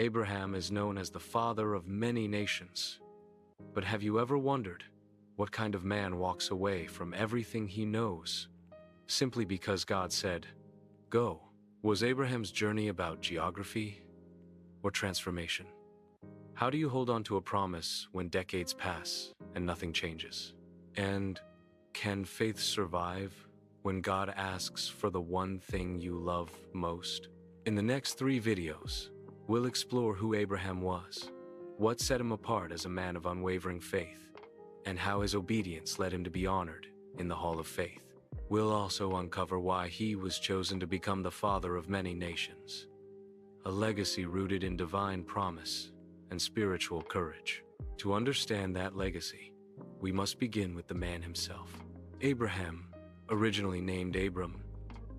Abraham is known as the father of many nations. But have you ever wondered what kind of man walks away from everything he knows simply because God said, "Go"? Was Abraham's journey about geography or transformation? How do you hold on to a promise when decades pass and nothing changes? And can faith survive when God asks for the one thing you love most? In the next 3 videos, we'll explore who Abraham was, what set him apart as a man of unwavering faith, and how his obedience led him to be honored in the Hall of Faith. We'll also uncover why he was chosen to become the father of many nations, a legacy rooted in divine promise and spiritual courage. To understand that legacy, we must begin with the man himself. Abraham, originally named Abram,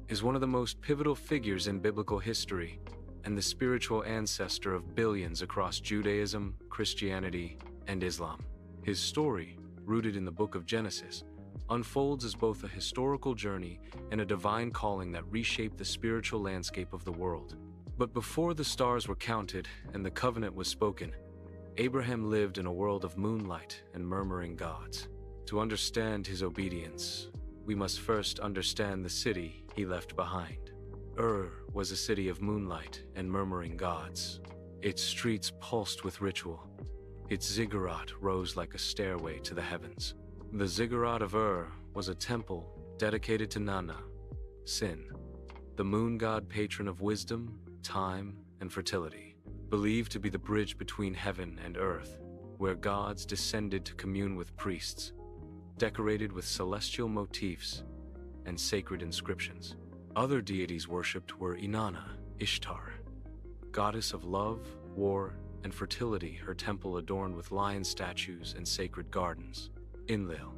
is one of the most pivotal figures in biblical history and the spiritual ancestor of billions across Judaism, Christianity, and Islam. His story, rooted in the book of Genesis, unfolds as both a historical journey and a divine calling that reshaped the spiritual landscape of the world. But before the stars were counted and the covenant was spoken, Abraham lived in a world of moonlight and murmuring gods. To understand his obedience, we must first understand the city he left behind. Was a city of moonlight and murmuring gods. Its streets pulsed with ritual. Its ziggurat rose like a stairway to the heavens. The ziggurat of was a temple dedicated to Nana, Sin, the moon god patron of wisdom, time, and fertility, believed to be the bridge between heaven and earth, where gods descended to commune with priests, decorated with celestial motifs and sacred inscriptions. Other deities worshipped were Inanna, Ishtar, goddess of love, war, and fertility, her temple adorned with lion statues and sacred gardens. Enlil,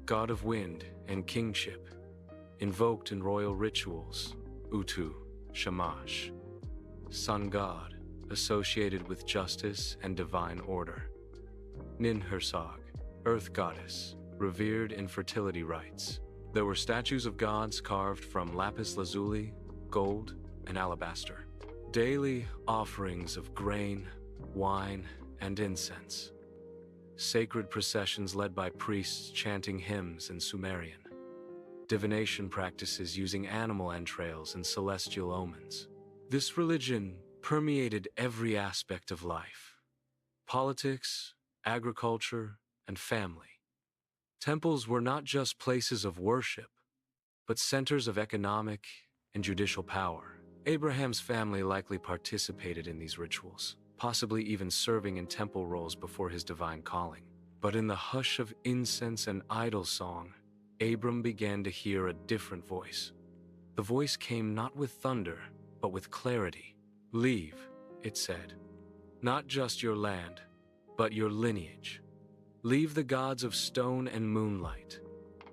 god of wind and kingship, invoked in royal rituals. Utu, Shamash, sun god, associated with justice and divine order. Ninhursag, earth goddess, revered in fertility rites. There were statues of gods carved from lapis lazuli, gold, and alabaster. Daily offerings of grain, wine, and incense. Sacred processions led by priests chanting hymns in Sumerian. Divination practices using animal entrails and celestial omens. This religion permeated every aspect of life: politics, agriculture, and family. Temples were not just places of worship, but centers of economic and judicial power. Abraham's family likely participated in these rituals, possibly even serving in temple roles before his divine calling. But in the hush of incense and idol song, Abram began to hear a different voice. The voice came not with thunder, but with clarity. "Leave," it said, "not just your land, but your lineage. Leave the gods of stone and moonlight.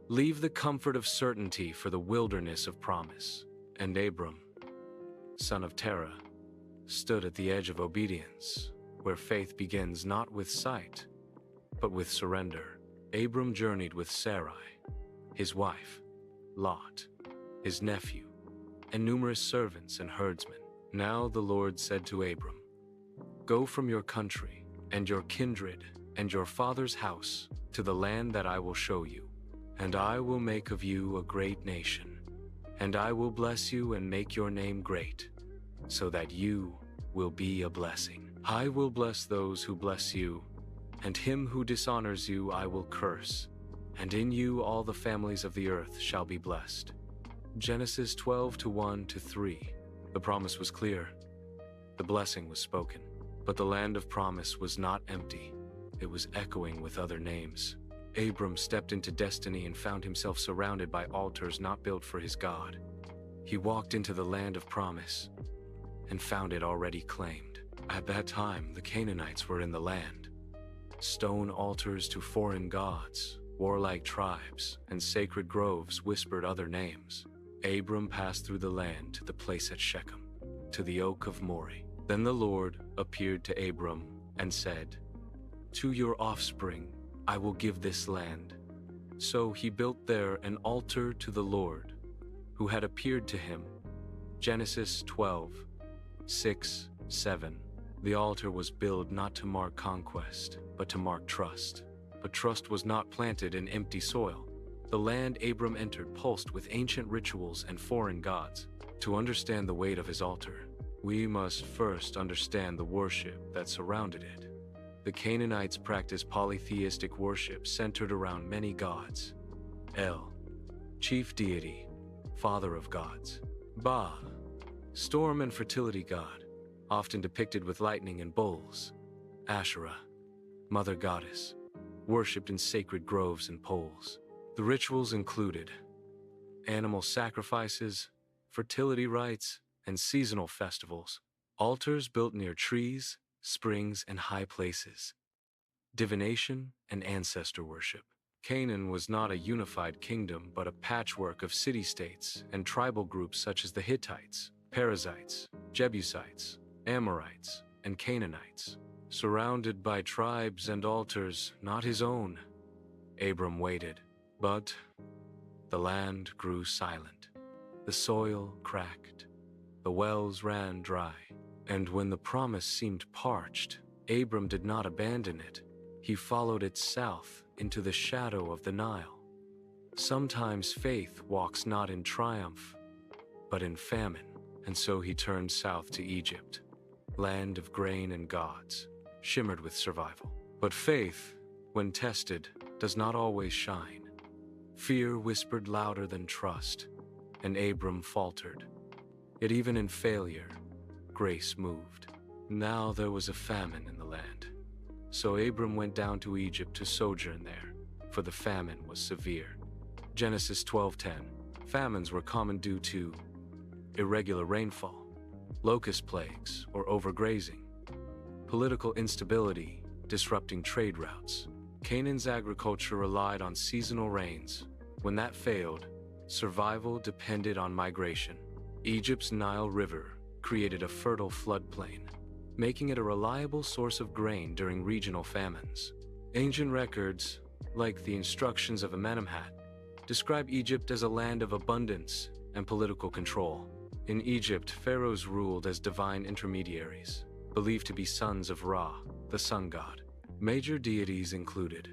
Leave the comfort of certainty for the wilderness of promise." And Abram, son of Terah, stood at the edge of obedience, where faith begins not with sight, but with surrender. Abram journeyed with Sarai, his wife, Lot, his nephew, and numerous servants and herdsmen. Now the Lord said to Abram, "Go from your country and your kindred and your father's house to the land that I will show you, and I will make of you a great nation, and I will bless you and make your name great, so that you will be a blessing. I will bless those who bless you, and him who dishonors you I will curse, and in you all the families of the earth shall be blessed." Genesis 12:1-3. The promise was clear. The blessing was spoken. But the land of promise was not empty. It was echoing with other names. Abram stepped into destiny and found himself surrounded by altars not built for his God. He walked into the land of promise and found it already claimed. At that time, the Canaanites were in the land. Stone altars to foreign gods, warlike tribes, and sacred groves whispered other names. Abram passed through the land to the place at Shechem, to the oak of Moreh. Then the Lord appeared to Abram and said, "To your offspring I will give this land." So he built there an altar to the Lord, who had appeared to him. Genesis 12:6-7. The altar was built not to mark conquest, but to mark trust. But trust was not planted in empty soil. The land Abram entered pulsed with ancient rituals and foreign gods. To understand the weight of his altar, we must first understand the worship that surrounded it. The Canaanites practiced polytheistic worship centered around many gods. El, chief deity, father of gods. Ba, storm and fertility god, often depicted with lightning and bulls. Asherah, mother goddess, worshipped in sacred groves and poles. The rituals included animal sacrifices, fertility rites, and seasonal festivals. Altars built near trees, springs, and high places. Divination and ancestor worship. Canaan was not a unified kingdom, but a patchwork of city-states and tribal groups such as the Hittites, Perizzites, Jebusites, Amorites, and Canaanites. Surrounded by tribes and altars not his own, Abram waited. But the land grew silent. The soil cracked. The wells ran dry. And when the promise seemed parched, Abram did not abandon it. He followed it south into the shadow of the Nile. Sometimes faith walks not in triumph, but in famine. And so he turned south to Egypt, land of grain and gods, shimmered with survival. But faith, when tested, does not always shine. Fear whispered louder than trust, and Abram faltered. Yet even in failure, grace moved. Now there was a famine in the land. So Abram went down to Egypt to sojourn there, for the famine was severe. Genesis 12:10. Famines were common due to irregular rainfall, locust plagues, or overgrazing, political instability disrupting trade routes. Canaan's agriculture relied on seasonal rains. When that failed, survival depended on migration. Egypt's Nile River created a fertile floodplain, making it a reliable source of grain during regional famines. Ancient records, like the instructions of Amenemhat, describe Egypt as a land of abundance and political control. In Egypt, pharaohs ruled as divine intermediaries, believed to be sons of Ra, the sun god. Major deities included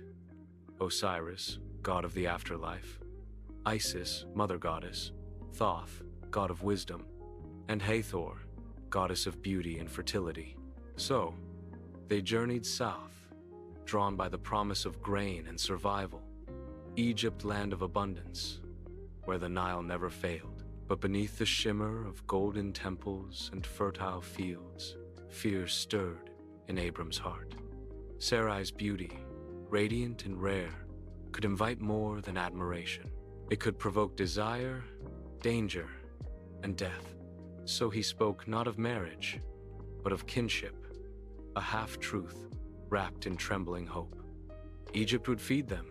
Osiris, god of the afterlife, Isis, mother goddess, Thoth, god of wisdom, and Hathor, goddess of beauty and fertility. So, they journeyed south, drawn by the promise of grain and survival. Egypt, land of abundance, where the Nile never failed. But beneath the shimmer of golden temples and fertile fields, fear stirred in Abram's heart. Sarai's beauty, radiant and rare, could invite more than admiration. It could provoke desire, danger, and death. So he spoke not of marriage, but of kinship, a half-truth wrapped in trembling hope. Egypt would feed them,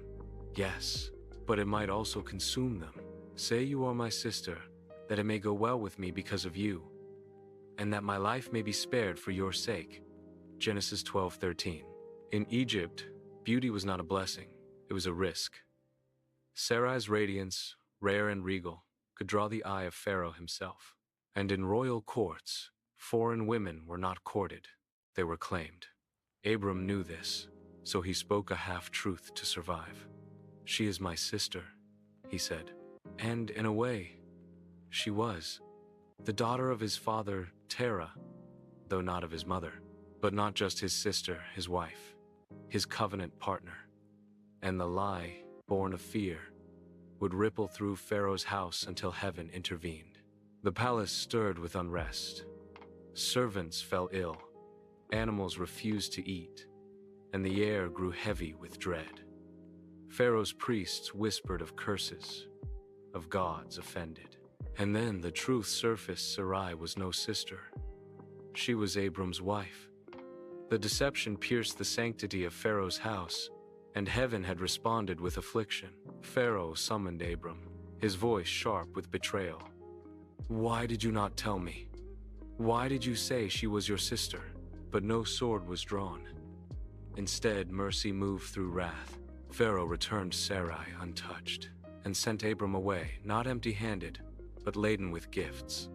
yes, but it might also consume them. Say you are my sister, that it may go well with me because of you, and that my life may be spared for your sake. Genesis 12:13. In Egypt, beauty was not a blessing, it was a risk. Sarai's radiance, rare and regal, could draw the eye of Pharaoh himself. And in royal courts, foreign women were not courted, they were claimed. Abram knew this, so he spoke a half-truth to survive. She is my sister, he said. And in a way, she was. The daughter of his father, Terah, though not of his mother. But not just his sister, his wife, his covenant partner. And the lie, born of fear, would ripple through Pharaoh's house until heaven intervened. The palace stirred with unrest. Servants fell ill, animals refused to eat, and the air grew heavy with dread. Pharaoh's priests whispered of curses, of gods offended. And then the truth surfaced. Sarai was no sister. She was Abram's wife. The deception pierced the sanctity of Pharaoh's house, and heaven had responded with affliction. Pharaoh summoned Abram, his voice sharp with betrayal. Why did you not tell me? Why did you say she was your sister? But no sword was drawn. Instead, mercy moved through wrath. Pharaoh returned Sarai untouched, and sent Abram away, not empty-handed, but laden with gifts,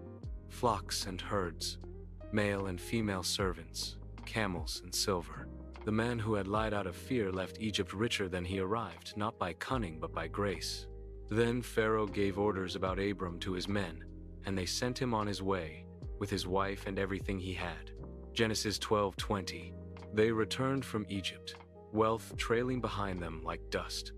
flocks and herds, male and female servants, camels, and silver. The man who had lied out of fear left Egypt richer than he arrived, not by cunning but by grace. Then Pharaoh gave orders about Abram to his men, and they sent him on his way, with his wife and everything he had. Genesis 12:20. They returned from Egypt, wealth trailing behind them like dust.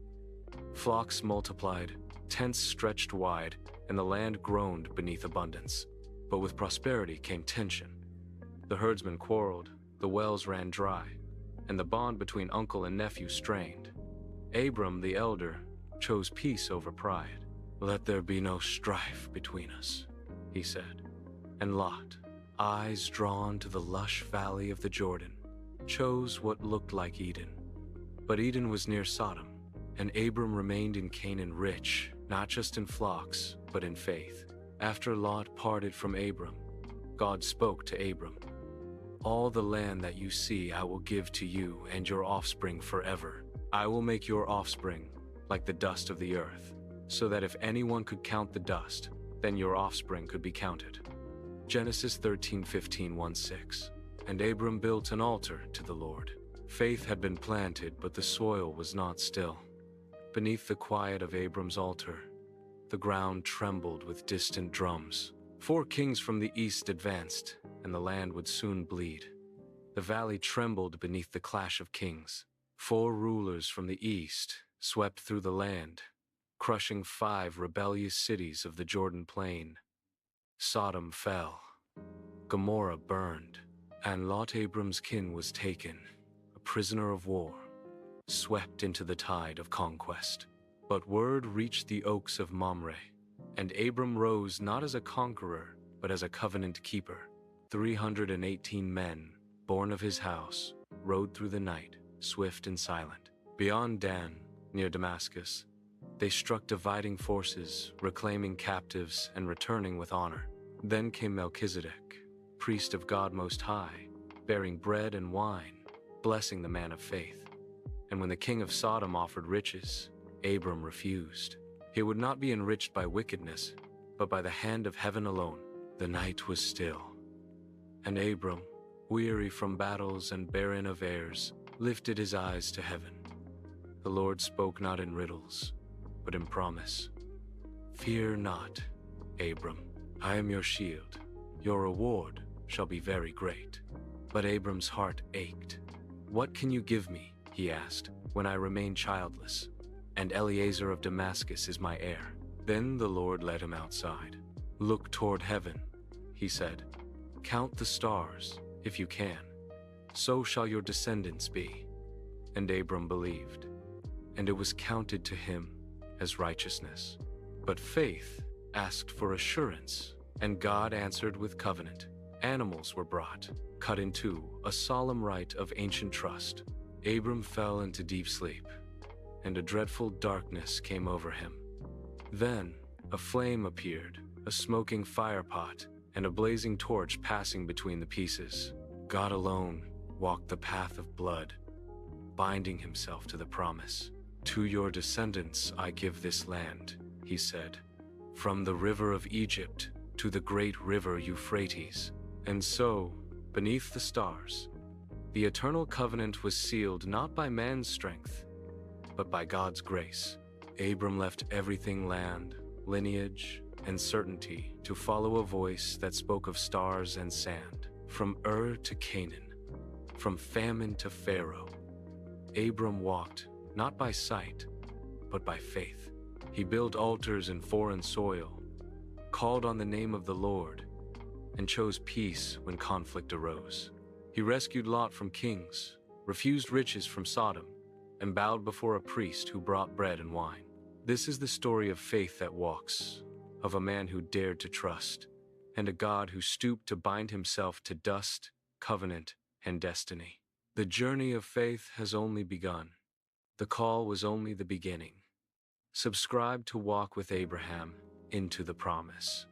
Flocks multiplied, tents stretched wide, and the land groaned beneath abundance. But with prosperity came tension. The herdsmen quarreled, the wells ran dry, and the bond between uncle and nephew strained. Abram, the elder, chose peace over pride. "Let there be no strife between us," he said. And Lot, eyes drawn to the lush valley of the Jordan, chose what looked like Eden. But Eden was near Sodom, and Abram remained in Canaan rich, not just in flocks, but in faith. After Lot parted from Abram, God spoke to Abram, "All the land that you see I will give to you and your offspring forever. I will make your offspring like the dust of the earth, so that if anyone could count the dust, then your offspring could be counted." Genesis 13:15-16. And Abram built an altar to the Lord. Faith had been planted, but the soil was not still. Beneath the quiet of Abram's altar, the ground trembled with distant drums. 4 kings from the east advanced, and the land would soon bleed. The valley trembled beneath the clash of kings. 4 rulers from the east swept through the land, crushing 5 rebellious cities of the Jordan plain. Sodom fell, Gomorrah burned, and Lot, Abram's kin, was taken, a prisoner of war, swept into the tide of conquest. But word reached the oaks of Mamre, and Abram rose not as a conqueror, but as a covenant keeper. 318 men, born of his house, rode through the night, swift and silent. Beyond Dan, near Damascus, they struck dividing forces, reclaiming captives and returning with honor. Then came Melchizedek, priest of God Most High, bearing bread and wine, blessing the man of faith. And when the king of Sodom offered riches, Abram refused. He would not be enriched by wickedness, but by the hand of heaven alone. The night was still, and Abram, weary from battles and barren of heirs, lifted his eyes to heaven. The Lord spoke not in riddles, but in promise. "Fear not, Abram, I am your shield. Your reward shall be very great." But Abram's heart ached. "What can you give me," he asked, "when I remain childless, and Eliezer of Damascus is my heir?" Then the Lord led him outside. "Look toward heaven," he said. "Count the stars, if you can. So shall your descendants be." And Abram believed, and it was counted to him as righteousness. But faith asked for assurance, and God answered with covenant. Animals were brought, cut in two, a solemn rite of ancient trust. Abram fell into deep sleep, and a dreadful darkness came over him. Then a flame appeared, a smoking firepot, and a blazing torch passing between the pieces. God alone walked the path of blood, binding himself to the promise. "To your descendants I give this land," he said, "from the river of Egypt to the great river Euphrates." And so, beneath the stars, the eternal covenant was sealed not by man's strength, but by God's grace. Abram left everything, land, lineage, and certainty, to follow a voice that spoke of stars and sand. From Ur to Canaan, from famine to Pharaoh, Abram walked not by sight, but by faith. He built altars in foreign soil, called on the name of the Lord, and chose peace when conflict arose. He rescued Lot from kings, refused riches from Sodom, and bowed before a priest who brought bread and wine. This is the story of faith that walks, of a man who dared to trust, and a God who stooped to bind himself to dust, covenant, and destiny. The journey of faith has only begun. The call was only the beginning. Subscribe to walk with Abraham into the promise.